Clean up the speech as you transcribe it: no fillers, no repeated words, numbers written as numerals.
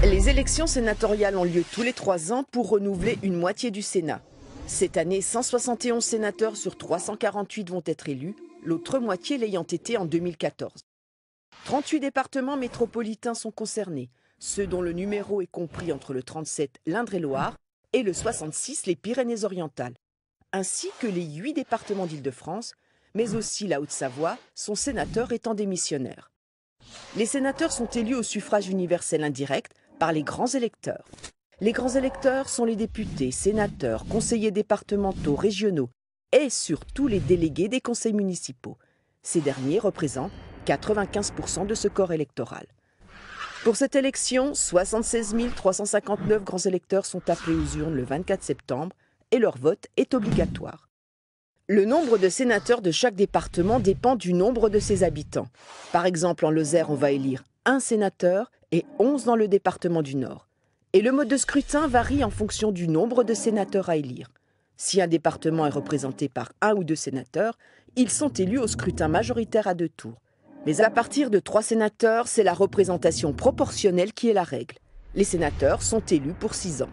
Les élections sénatoriales ont lieu tous les 3 ans pour renouveler une moitié du Sénat. Cette année, 171 sénateurs sur 348 vont être élus, l'autre moitié l'ayant été en 2014. 38 départements métropolitains sont concernés, ceux dont le numéro est compris entre le 37 l'Indre-et-Loire et le 66 les Pyrénées-Orientales, ainsi que les 8 départements d'Île-de-France, mais aussi la Haute-Savoie, son sénateur étant démissionnaire. Les sénateurs sont élus au suffrage universel indirect par les grands électeurs. Les grands électeurs sont les députés, sénateurs, conseillers départementaux, régionaux et surtout les délégués des conseils municipaux. Ces derniers représentent 95% de ce corps électoral. Pour cette élection, 76 359 grands électeurs sont appelés aux urnes le 24 septembre et leur vote est obligatoire. Le nombre de sénateurs de chaque département dépend du nombre de ses habitants. Par exemple, en Lozère, on va élire 1 sénateur et 11 dans le département du Nord. Et le mode de scrutin varie en fonction du nombre de sénateurs à élire. Si un département est représenté par 1 ou 2 sénateurs, ils sont élus au scrutin majoritaire à 2 tours. Mais à partir de 3 sénateurs, c'est la représentation proportionnelle qui est la règle. Les sénateurs sont élus pour 6 ans.